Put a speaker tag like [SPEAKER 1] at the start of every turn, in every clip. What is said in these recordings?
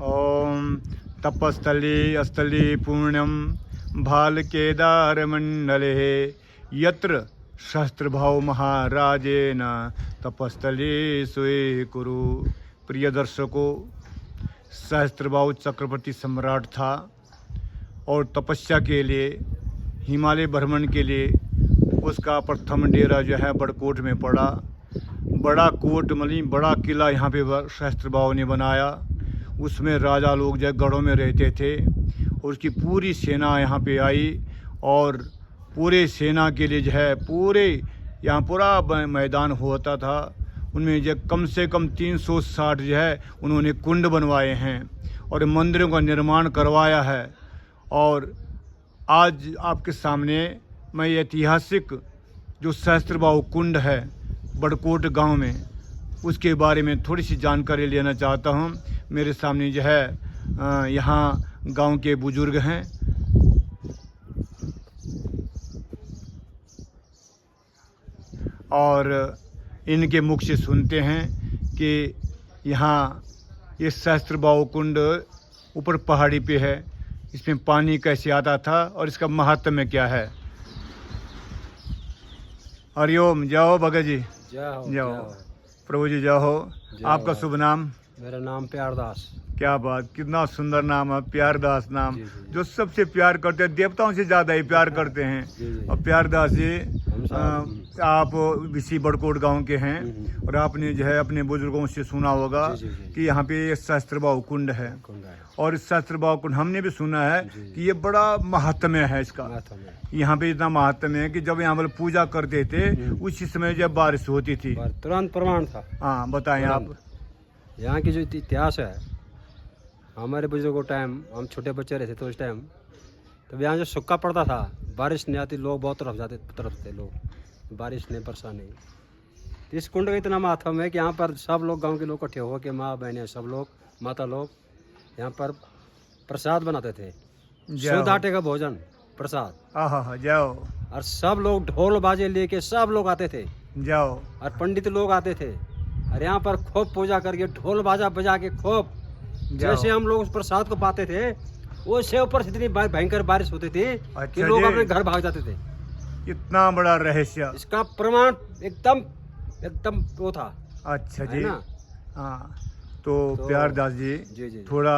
[SPEAKER 1] ओम तपस्थली स्थली पुण्यम भालकेदारमंडले यत्र शस्त्रभाव महाराजेन तपस्थली स्वीकुरु। प्रिय दर्शकों, सहस्त्रभाव चक्रवर्ती सम्राट था और तपस्या के लिए हिमालय भ्रमण के लिए उसका प्रथम डेरा जो है बड़कोट में पड़ा। बड़ा कोट मतलब बड़ा किला यहाँ पे सहस्त्रभाव ने बनाया। उसमें राजा लोग जो गढ़ों में रहते थे और उसकी पूरी सेना यहाँ पे आई और पूरे सेना के लिए जो है पूरे यहाँ पूरा मैदान होता था। उनमें जो कम से कम 360 जो है उन्होंने कुंड बनवाए हैं और मंदिरों का निर्माण करवाया है। और आज आपके सामने मैं ऐतिहासिक जो सहस्त्रभाव कुंड है बड़कोट गांव में, उसके बारे में थोड़ी सी जानकारी लेना चाहता हूं। मेरे सामने जो है यहाँ गांव के बुजुर्ग हैं और इनके मुख से सुनते हैं कि यहाँ ये सहस्त्रभाव कुंड ऊपर पहाड़ी पे है, इसमें पानी कैसे आता था और इसका महात्म्य क्या है। हरिओम, जाओ भगत जी, जाओ प्रभु जी, जाओ। आपका शुभ नाम?
[SPEAKER 2] मेरा नाम प्यारदास।
[SPEAKER 1] क्या बात, कितना सुंदर नाम है, प्यारदास नाम।
[SPEAKER 2] जी।
[SPEAKER 1] जो सबसे प्यार करते हैं, देवताओं से ज़्यादा ही प्यार करते हैं।
[SPEAKER 2] जी।
[SPEAKER 1] और प्यारदास जी, आप इसी बड़कोट गांव के हैं और आपने जो है अपने बुजुर्गों से सुना होगा कि यहाँ पे ये सहस्त्रभाव कुंड है। और इस सहस्त्रभाव कुंड हमने भी सुना है कि ये बड़ा महात्म्य है इसका। यहाँ पे इतना महात्म्य है कि जब यहाँ पर पूजा करते थे उसी समय जब बारिश होती थी,
[SPEAKER 2] तुरंत प्रमाण था।
[SPEAKER 1] हाँ, बताएं आप।
[SPEAKER 2] यहाँ की जो इतिहास है, हमारे बुजुर्गों को टाइम, हम छोटे बच्चे रहते तो उस टाइम तो यहाँ जो सूखा पड़ता था, बारिश नहीं आती, लोग बहुत तरफ थे लोग, बारिश नहीं, बरसा नहीं। तो इस कुंड का इतना महत्व है कि यहाँ पर सब लोग, गांव के लोग इकट्ठे हो के, माँ बहनें सब लोग, माता लोग यहाँ पर प्रसाद बनाते थे। शुद्ध आटे का भोजन प्रसाद।
[SPEAKER 1] हाँ, जाओ।
[SPEAKER 2] और सब लोग ढोल बाजे लेके सब लोग आते थे,
[SPEAKER 1] जाओ।
[SPEAKER 2] और पंडित लोग आते थे और यहाँ पर खूब पूजा करके ढोल बाजा बजा के खूब, जैसे हम लोग उस प्रसाद को पाते थे उससे ऊपर से इतनी भयंकर बारिश होती थी कि लोग अपने घर भाग जाते थे।
[SPEAKER 1] इतना बड़ा रहस्य,
[SPEAKER 2] इसका प्रमाण एकदम वो था।
[SPEAKER 1] अच्छा जी,
[SPEAKER 2] ना?
[SPEAKER 1] हाँ। तो प्यारदास जी,
[SPEAKER 2] जी
[SPEAKER 1] थोड़ा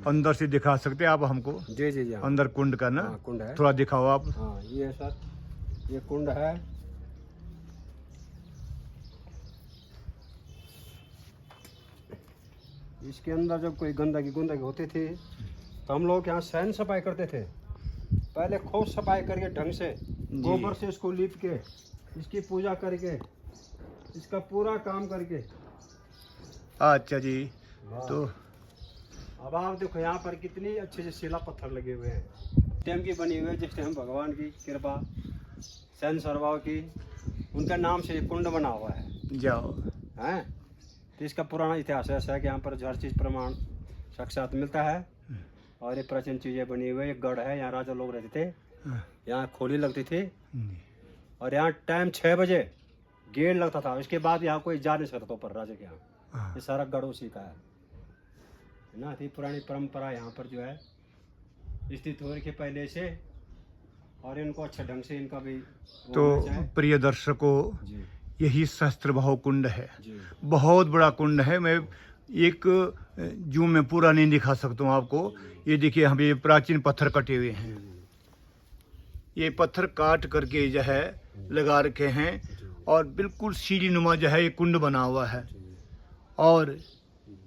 [SPEAKER 1] अंदर से दिखा सकते हैं आप हमको?
[SPEAKER 2] जी
[SPEAKER 1] अंदर कुंड का ना?
[SPEAKER 2] हाँ, कुंड है,
[SPEAKER 1] थोड़ा दिखाओ आप।
[SPEAKER 2] हाँ, ये सर, ये कुंड है। इसके अंदर जब कोई गंदगी होती थी तो हम लोग यहाँ सहन सफाई करते थे। पहले खूब सफाई करके ढंग से गोबर से इसको लीप के, इसकी पूजा करके, इसका पूरा काम करके।
[SPEAKER 1] अच्छा जी। तो
[SPEAKER 2] अब आप देखो यहाँ पर कितनी अच्छे से शिला पत्थर लगे हुए हैं, टाइम की बनी हुई है, जिस टाइम भगवान की कृपा, सहस्त्रभाव की, उनका नाम से कुंड बना हुआ है।
[SPEAKER 1] जाओ।
[SPEAKER 2] हैं, तो इसका पुराना इतिहास ऐसा है कि यहाँ पर हर चीज़ प्रमाण साक्षात मिलता है। और ये प्राचीन चीज़ें बनी हुई है। एक गढ़ है, यहाँ राजा लोग रहते थे, यहाँ खोली लगती थी और यहाँ टाइम 6 बजे गेट लगता था। इसके बाद यहाँ कोई जा नहीं सकता ऊपर राजा के यहाँ। ये सारा गढ़ उसी का है ना। थी पुरानी परंपरा यहाँ पर जो है स्थित हो रही पहले से, और इनको अच्छे ढंग से इनका भी।
[SPEAKER 1] तो प्रिय दर्शकों, यही सहस्त्रभाव कुंड है। बहुत बड़ा कुंड है। मैं एक जूम में पूरा नहीं दिखा सकता हूँ आपको। ये देखिए, हम ये प्राचीन पत्थर कटे हुए हैं, ये पत्थर काट करके जो है लगा रखे हैं और बिल्कुल सीढ़ी नुमा जो है ये कुंड बना हुआ है। और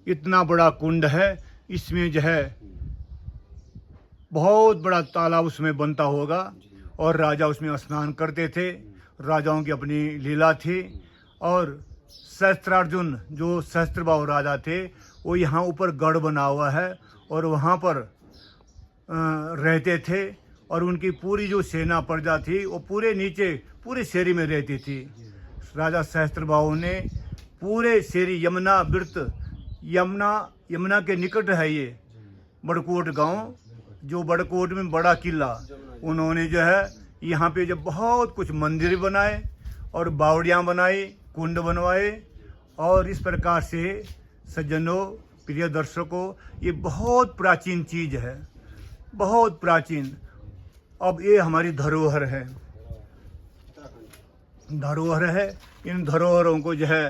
[SPEAKER 1] इतना बड़ा कुंड है, इसमें जो है बहुत बड़ा तालाब उसमें बनता होगा और राजा उसमें स्नान करते थे। राजाओं की अपनी लीला थी। और सहस्त्रार्जुन जो सहस्त्रभाव राजा थे, वो यहाँ ऊपर गढ़ बना हुआ है और वहाँ पर रहते थे। और उनकी पूरी जो सेना प्रजा थी वो पूरे नीचे पूरे शहरी में रहती थी। राजा सहस्त्रभाव ने पूरे शहरी यमुना के निकट है ये बड़कोट गांव, जो बड़कोट में बड़ा किला, उन्होंने जो है यहाँ पे जब बहुत कुछ मंदिर बनाए और बावड़ियाँ बनाई, कुंड बनवाए। और इस प्रकार से सज्जनों, प्रिय दर्शकों, ये बहुत प्राचीन चीज है, बहुत प्राचीन। अब ये हमारी धरोहर है, धरोहर है। इन धरोहरों को जो है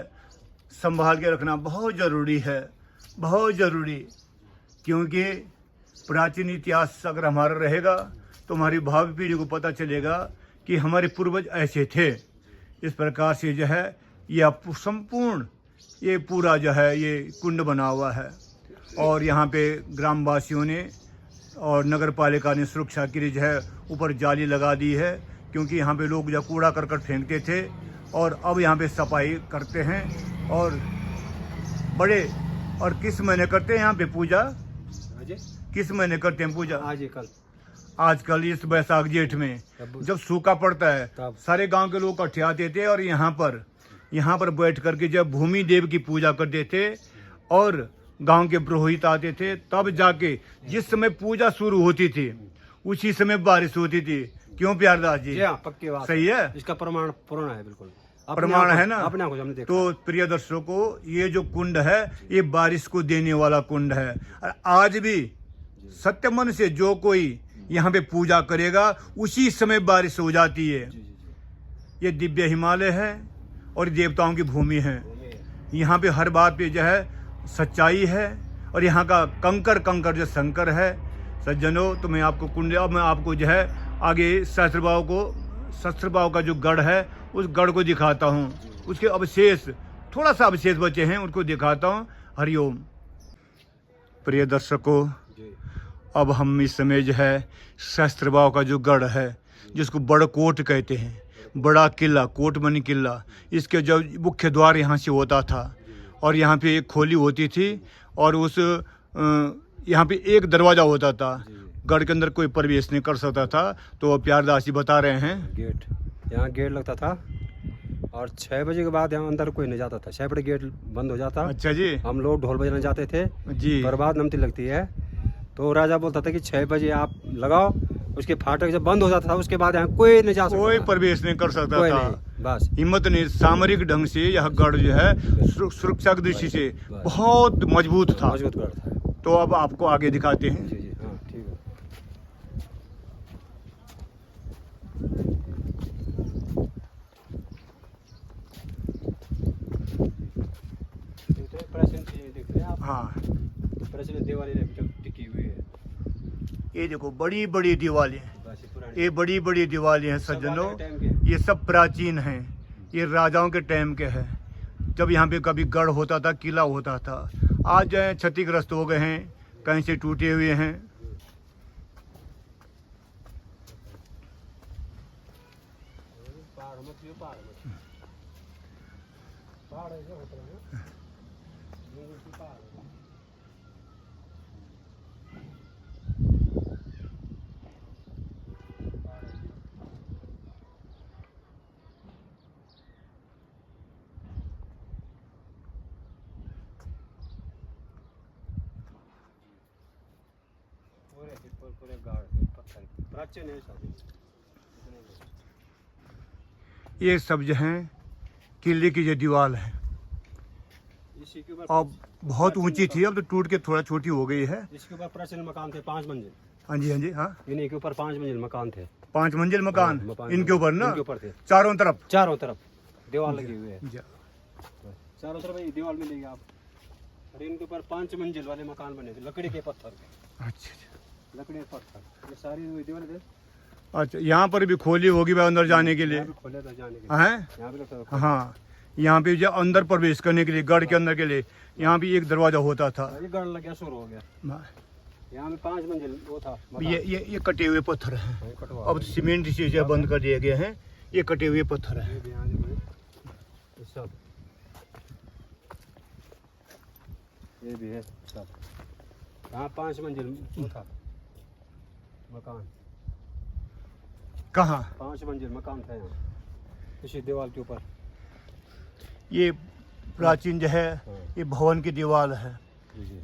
[SPEAKER 1] संभाल के रखना बहुत ज़रूरी है, बहुत ज़रूरी। क्योंकि प्राचीन इतिहास अगर हमारा रहेगा तो हमारी भावी पीढ़ी को पता चलेगा कि हमारे पूर्वज ऐसे थे। इस प्रकार से जो है ये संपूर्ण ये पूरा जो है ये कुंड बना हुआ है। और यहाँ पे ग्रामवासियों ने और नगर पालिका ने सुरक्षा के लिए जो है ऊपर जाली लगा दी है, क्योंकि यहाँ पे लोग जो कूड़ा करकट फेंकते थे और अब यहाँ पे सफाई करते हैं। और बड़े और किस महीने करते हैं यहाँ पे पूजा? किस महीने करते हैं पूजा? आजकल इस बैसाख जेठ में जब सूखा पड़ता है सारे गांव के लोग इकट्ठे आते थे और यहाँ पर बैठ करके जब भूमि देव की पूजा करते थे और गांव के पुरोहित आते थे, तब जाके जिस समय पूजा शुरू होती थी उसी समय बारिश होती थी। क्यों प्यारदास जी?
[SPEAKER 2] पक्की बात
[SPEAKER 1] सही है,
[SPEAKER 2] इसका प्रमाण पूर्ण है, बिल्कुल
[SPEAKER 1] प्रमाण है ना।
[SPEAKER 2] अपने आंखों से हमने देखा।
[SPEAKER 1] तो प्रिय दर्शकों, ये जो कुंड है ये बारिश को देने वाला कुंड है। और आज भी सत्य मन से जो कोई यहाँ पे पूजा करेगा उसी समय बारिश हो जाती है। ये दिव्य हिमालय है और देवताओं की भूमि है। यहाँ पे हर बात पे जो है सच्चाई है। और यहाँ का कंकर जो शंकर है। सज्जनों, तो मैं आपको कुंड, अब मैं आपको जो है आगे सहस्त्रबाव का जो गढ़ है उस गढ़ को दिखाता हूँ। उसके अवशेष, थोड़ा सा अवशेष बचे हैं, उनको दिखाता हूँ। हरिओम। प्रिय दर्शकों, अब हम इस समय जो है सहस्त्रबाव का जो गढ़ है जिसको बड़कोट कहते हैं, बड़ा किला, कोट बनी किला, इसके जो मुख्य द्वार यहाँ से होता था और यहाँ पे एक खोली होती थी और उस यहाँ पे एक दरवाज़ा होता था। गढ़ के अंदर कोई प्रवेश नहीं कर सकता था। तो प्यारदास जी बता रहे हैं
[SPEAKER 2] गेट, यहाँ गेट लगता था और 6 बजे के बाद यहाँ अंदर कोई नहीं जाता था। 6 बजे गेट बंद हो जाता।
[SPEAKER 1] अच्छा जी।
[SPEAKER 2] हम लोग ढोल बजाने जाते थे
[SPEAKER 1] जी।
[SPEAKER 2] बर्बाद नमती लगती है तो राजा बोलता था कि 6 बजे आप लगाओ। उसके फाटक जब बंद हो जाता था उसके बाद यहाँ कोई नहीं जा सकता,
[SPEAKER 1] कोई प्रवेश नहीं कर सकता था।
[SPEAKER 2] बस
[SPEAKER 1] हिम्मत नहीं। सामरिक ढंग से यह गढ़ जो है सुरक्षा की दृष्टि से बहुत मजबूत था।
[SPEAKER 2] मजबूत गढ़ था।
[SPEAKER 1] तो अब आपको आगे दिखाते हैं।
[SPEAKER 2] जी हाँ, ठीक है। प्राचीन चीजें देख रहे हैं आप।
[SPEAKER 1] हाँ,
[SPEAKER 2] प्राचीन दीवारें टिकी हुई है।
[SPEAKER 1] ये देखो बड़ी बड़ी दीवारें, ये बड़ी बड़ी दीवारें हैं सज्जनों। ये सब प्राचीन हैं। ये राजाओं के टाइम के हैं, जब यहाँ पे कभी गढ़ होता था, किला होता था। आज जो है क्षतिग्रस्त हो गए हैं, कहीं से टूटे हुए हैं।
[SPEAKER 2] प्राचीन है सब।
[SPEAKER 1] ये सब जो हैं किले की जो दीवार है,
[SPEAKER 2] इसी के ऊपर
[SPEAKER 1] अब बहुत ऊंची थी, अब तो टूट के थोड़ा छोटी हो गई है।
[SPEAKER 2] इसके ऊपर प्राचीन मकान थे 5 मंजिल।
[SPEAKER 1] हाँ जी, हाँ जी, हाँ।
[SPEAKER 2] इन्हीं के ऊपर 5 मंजिल मकान थे।
[SPEAKER 1] 5 मंजिल मकान इनके ऊपर ना,
[SPEAKER 2] इनके ऊपर थे।
[SPEAKER 1] चारों तरफ
[SPEAKER 2] दीवार लगी हुई है। चारों तरफ ये दीवार मिलेगी आप। और इनके ऊपर 5 मंजिल वाले मकान बने थे लकड़ी के पत्थर के।
[SPEAKER 1] अच्छा,
[SPEAKER 2] लकड़ी के पत्थर, ये सारी दीवार थे।
[SPEAKER 1] अच्छा, यहाँ पर भी खोली होगी भाई अंदर जाने के लिए?
[SPEAKER 2] खोले था जाने के
[SPEAKER 1] हैं?
[SPEAKER 2] यहाँ पे लगता था।
[SPEAKER 1] हाँ, यहाँ पे जो अंदर प्रवेश करने के लिए, गढ़ के अंदर के लिए, यहाँ भी एक दरवाजा होता था।
[SPEAKER 2] ये गढ़ लग गया, शुरू हो गया। यहाँ में 5 मंजिल वो था।
[SPEAKER 1] ये कटे हुए पत्थर हैं,
[SPEAKER 2] कटवा
[SPEAKER 1] अब सीमेंट से जो बंद कर दिए गए हैं। ये कटे हुए पत्थर हैं।
[SPEAKER 2] सब ये भी है सब। यहाँ 5 मंजिल वो था मकान।
[SPEAKER 1] कहाँ?
[SPEAKER 2] 5 मंजिल मकान था यहाँ, इसी दीवार के ऊपर।
[SPEAKER 1] ये प्राचीन जो है ये भवन की दीवार है।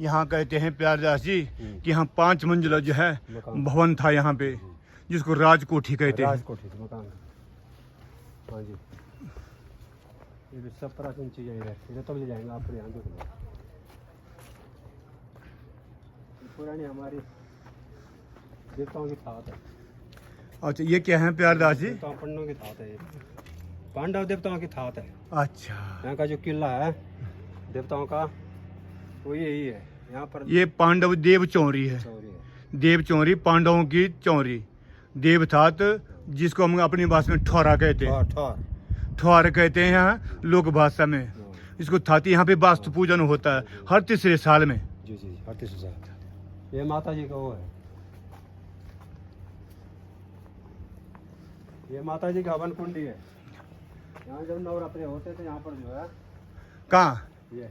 [SPEAKER 1] यहाँ कहते हैं प्यारदास जी कि यहाँ 5 मंजिला जो है भवन था यहाँ पे, जिसको राजकोठी कहते हैं।
[SPEAKER 2] राजकोठी मकान। हाँ जी, ये भी सब प्राचीन चीजें हैं। इधर तब ले जाएंगे आपको, यहाँ देख लो। पुरानी हमारी देवताओं की थात है।
[SPEAKER 1] अच्छा, ये क्या है प्यारदास जी?
[SPEAKER 2] देवताओं पंडों की थात है ये, पांडव देवताओं की थात है।
[SPEAKER 1] अच्छा,
[SPEAKER 2] यहाँ का जो किला है देवताओं का वो यही है। यहाँ पर
[SPEAKER 1] ये पांडव देव चौरी है।
[SPEAKER 2] चौरी है।
[SPEAKER 1] देव चौरी, पांडवों की चौरी, देव थात, जिसको हम अपनी भाषा में ठौरा कहते हैं।
[SPEAKER 2] ठौर
[SPEAKER 1] ठौर कहते हैं यहाँ लोक भाषा में। इसको थाती, यहाँ पे वास्तु पूजन होता है हर तीसरे साल में।
[SPEAKER 2] जी जी, 38,000। ये माता जी का वो है, ये माता जी का हवन कुंडी है। यहाँ जब नवरात्रे होते थे यहाँ पर जो है
[SPEAKER 1] कहाँ?
[SPEAKER 2] ये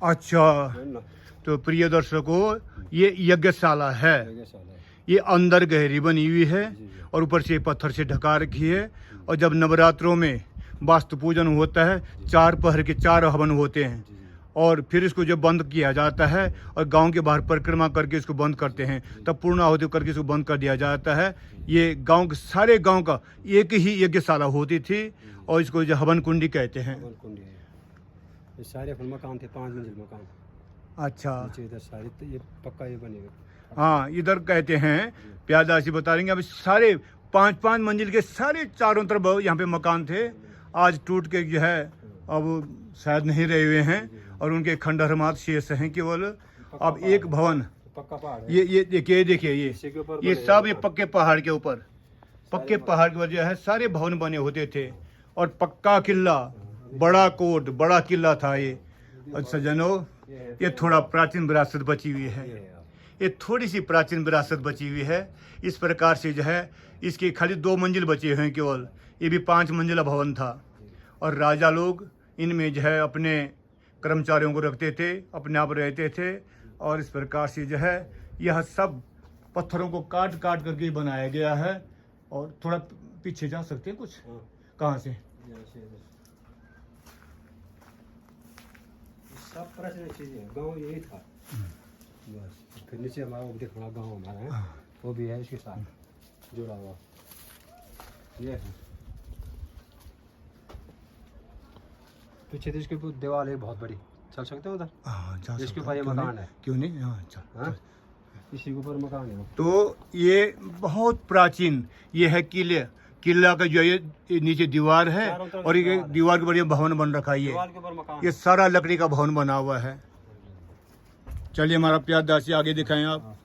[SPEAKER 1] अच्छा,
[SPEAKER 2] है ना,
[SPEAKER 1] तो प्रिय दर्शकों, ये यज्ञशाला है।
[SPEAKER 2] ये साल है।
[SPEAKER 1] ये अंदर गहरी बनी हुई है
[SPEAKER 2] जी, जी।
[SPEAKER 1] और ऊपर से पत्थर से ढका रखी है। और जब नवरात्रों में वास्तु पूजन होता है, 4 पहर के 4 हवन होते हैं।
[SPEAKER 2] जी, जी।
[SPEAKER 1] और फिर इसको जब बंद किया जाता है और गांव के बाहर परिक्रमा करके इसको बंद करते हैं, तब पूर्ण आहुति करके इसको बंद कर दिया जाता है। ये गांव के सारे गांव का एक ही यज्ञशाला होती थी और इसको जो हवन कुंडी कहते हैं।
[SPEAKER 2] हवन कुंडी है। ये सारे फुल मकान थे, 5 मंजिल मकान।
[SPEAKER 1] अच्छा,
[SPEAKER 2] नीचे इधर सारे तो ये पक्का ये बनेगा।
[SPEAKER 1] हाँ, इधर कहते हैं, प्यादासी बता रही अब सारे 5-5 मंजिल के सारे चारों तरफ यहाँ पे मकान थे। आज टूट के जो है अब शायद नहीं रहे हुए हैं और उनके खंडहर मात्र शेष हैं केवल। अब एक भवन,
[SPEAKER 2] पक्का पहाड़ है।
[SPEAKER 1] ये देखिए
[SPEAKER 2] इसी के ऊपर
[SPEAKER 1] ये
[SPEAKER 2] बने
[SPEAKER 1] सब
[SPEAKER 2] हैं।
[SPEAKER 1] ये पक्के पहाड़ के ऊपर, पक्के पहाड़ के ऊपर जो है सारे भवन बने होते थे। और पक्का किला, बड़ा कोट, बड़ा किला था ये। और सज्जनों, ये थोड़ा प्राचीन विरासत बची हुई है। ये थोड़ी सी प्राचीन विरासत बची हुई है। इस प्रकार से जो है इसके खाली 2 मंजिल बचे हुए हैं केवल। ये भी 5 मंजिला भवन था। और राजा लोग इनमें जो है अपने कर्मचारियों को रखते थे, अपने आप रहते थे। और इस प्रकार से जो है यह सब पत्थरों को काट काट करके बनाया गया है। और थोड़ा पीछे जा सकते हैं कुछ?
[SPEAKER 2] हाँ।
[SPEAKER 1] कहाँ से?
[SPEAKER 2] सब प्राचीन चीजें हैं। गाँव यही था बस। फिर नीचे हमारा वो देखना गाँव हमारा है, वो भी है इसके साथ जुड़ा हुआ। ये है पीछे तो इसके ऊपर दीवार है बहुत बड़ी, चल सकते हो उधर?
[SPEAKER 1] हाँ, जा
[SPEAKER 2] इसके
[SPEAKER 1] सकते
[SPEAKER 2] ऊपर ये
[SPEAKER 1] हैं, क्यों
[SPEAKER 2] मकान
[SPEAKER 1] नहीं?
[SPEAKER 2] है।
[SPEAKER 1] क्यों नहीं? हाँ, चल,
[SPEAKER 2] हाँ?
[SPEAKER 1] चल।
[SPEAKER 2] इसी के ऊपर मकान है वो।
[SPEAKER 1] तो ये बहुत प्राचीन ये है किला का जो ये नीचे दीवार है
[SPEAKER 2] चारों तरफ
[SPEAKER 1] और ये
[SPEAKER 2] दीवार है।
[SPEAKER 1] दीवार के बढ़िया भवन बन रखा है।
[SPEAKER 2] दीवार के ऊपर मकान
[SPEAKER 1] ये सारा लकड़ी का भवन बना हुआ है। चलिए हमारा प्यारदासी आगे दिखाएं आप।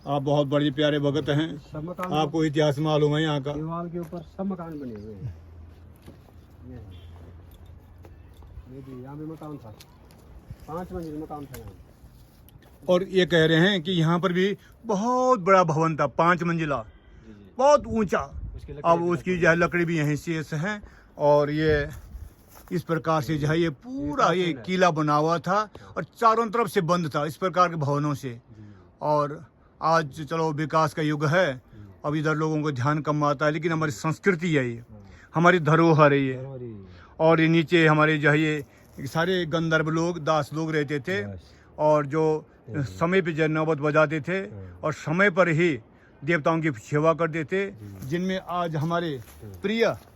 [SPEAKER 1] आप बहुत बड़े प्यारे भगत हैं,
[SPEAKER 2] सब मकान
[SPEAKER 1] आपको इतिहास मालूम है यहाँ का।
[SPEAKER 2] दीवार के ऊपर सब मकान बने हुए हैं। ये भी यहाँ भी मकान था, 5 मंजिल मकान था यहाँ।
[SPEAKER 1] और ये कह रहे हैं कि यहाँ पर भी बहुत बड़ा भवन था, 5 मंजिला,
[SPEAKER 2] जी जी।
[SPEAKER 1] बहुत ऊंचा।
[SPEAKER 2] उसकी लकड़ी
[SPEAKER 1] अब
[SPEAKER 2] भी
[SPEAKER 1] उसकी जो है लकड़ी भी यहीं शेष है। और ये इस प्रकार से जो है ये पूरा ये किला बना हुआ था और चारों तरफ से बंद था इस प्रकार के भवनों से।
[SPEAKER 2] जी।
[SPEAKER 1] और आज चलो विकास का युग है, अब इधर लोगों को ध्यान कम आता है, लेकिन हमारी संस्कृति है ये, हमारी धरोहर है ये।
[SPEAKER 2] और ये
[SPEAKER 1] और ये नीचे हमारे जो है ये सारे गंधर्व लोग, दास लोग रहते थे
[SPEAKER 2] बस।
[SPEAKER 1] और जो समय पे जो नौबत बजाते थे और समय पर ही देवताओं की सेवा करते थे, जिनमें आज हमारे प्रिय